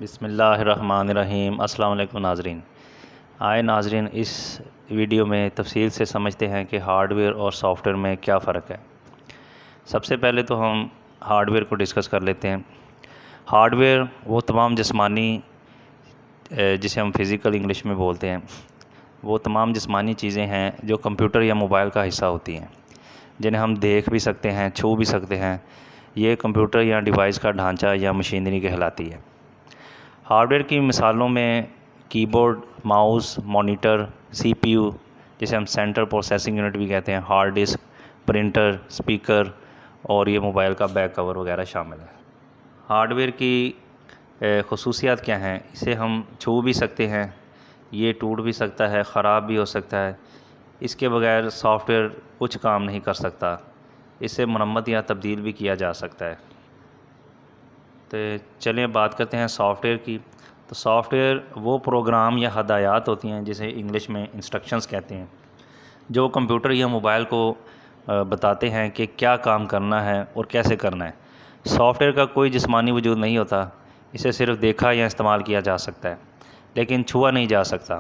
بسم اللہ الرحمن الرحیم۔ السلام علیکم ناظرین۔ آئے ناظرین، اس ویڈیو میں تفصیل سے سمجھتے ہیں کہ ہارڈ ویئر اور سافٹ ویئر میں کیا فرق ہے۔ سب سے پہلے تو ہم ہارڈ ویئر کو ڈسکس کر لیتے ہیں۔ ہارڈ ویئر وہ تمام جسمانی جسے ہم فزیکل انگلش میں بولتے ہیں، وہ تمام جسمانی چیزیں ہیں جو کمپیوٹر یا موبائل کا حصہ ہوتی ہیں، جنہیں ہم دیکھ بھی سکتے ہیں، چھو بھی سکتے ہیں۔ یہ کمپیوٹر یا ڈیوائس کا ڈھانچہ یا مشینری کہلاتی ہے۔ ہارڈ ویئر کی مثالوں میں کی بورڈ، ماؤس، مانیٹر، سی پی یو جسے ہم سینٹرل پروسیسنگ یونٹ بھی کہتے ہیں، ہارڈ ڈسک، پرنٹر، اسپیکر اور یہ موبائل کا بیک کور وغیرہ شامل ہے۔ ہارڈ ویئر کی خصوصیات کیا ہیں؟ اسے ہم چھو بھی سکتے ہیں، یہ ٹوٹ بھی سکتا ہے، خراب بھی ہو سکتا ہے۔ اس کے بغیر سافٹ ویئر کچھ کام نہیں کر سکتا، اسے مرمت یا تبدیل بھی کیا جا سکتا ہے۔ تو چلیں بات کرتے ہیں سافٹ ویئر کی۔ تو سافٹ ویئر وہ پروگرام یا ہدایات ہوتی ہیں جسے انگلش میں انسٹرکشنز کہتے ہیں، جو کمپیوٹر یا موبائل کو بتاتے ہیں کہ کیا کام کرنا ہے اور کیسے کرنا ہے۔ سافٹ ویئر کا کوئی جسمانی وجود نہیں ہوتا، اسے صرف دیکھا یا استعمال کیا جا سکتا ہے لیکن چھوا نہیں جا سکتا۔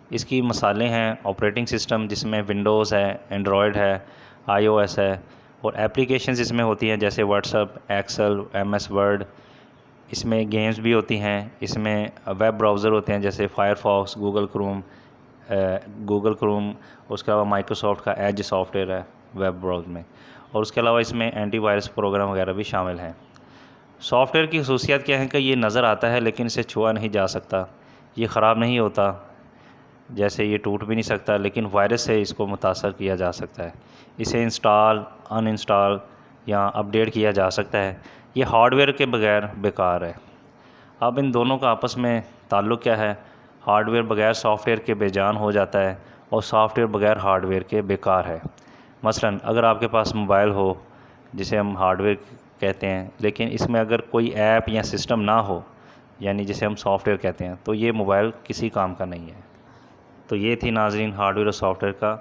اس کی مثالیں ہیں آپریٹنگ سسٹم جس میں ونڈوز ہے، اینڈرائڈ ہے، آئی او ایس ہے، اور ایپلیکیشنز اس میں ہوتی ہیں جیسے واٹس ایپ، ایکسل، ایم ایس ورڈ۔ اس میں گیمز بھی ہوتی ہیں، اس میں ویب براؤزر ہوتے ہیں جیسے فائر فاکس، گوگل کروم، اس کے علاوہ مائکروسافٹ کا ایج سافٹ ویئر ہے ویب براؤز میں، اور اس کے علاوہ اس میں اینٹی وائرس پروگرام وغیرہ بھی شامل ہیں۔ سافٹ ویئر کی خصوصیات کیا ہیں کہ یہ نظر آتا ہے لیکن اسے چھوا نہیں جا سکتا، یہ خراب نہیں ہوتا، جیسے یہ ٹوٹ بھی نہیں سکتا، لیکن وائرس سے اس کو متاثر کیا جا سکتا ہے۔ اسے انسٹال، ان انسٹال یا اپڈیٹ کیا جا سکتا ہے۔ یہ ہارڈ ویئر کے بغیر بیکار ہے۔ اب ان دونوں کا آپس میں تعلق کیا ہے؟ ہارڈ ویئر بغیر سافٹ ویئر کے بے جان ہو جاتا ہے اور سافٹ ویئر بغیر ہارڈ ویئر کے بیکار ہے۔ مثلا اگر آپ کے پاس موبائل ہو جسے ہم ہارڈ ویئر کہتے ہیں، لیکن اس میں اگر کوئی ایپ یا سسٹم نہ ہو، یعنی جسے ہم سافٹ ویئر کہتے ہیں، تو یہ موبائل کسی کام کا نہیں ہے۔ تو یہ تھی ناظرین ہارڈ ویئر اور سافٹ ویئر کا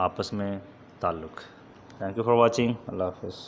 آپس میں تعلق۔ Thank you for watching. اللہ حافظ۔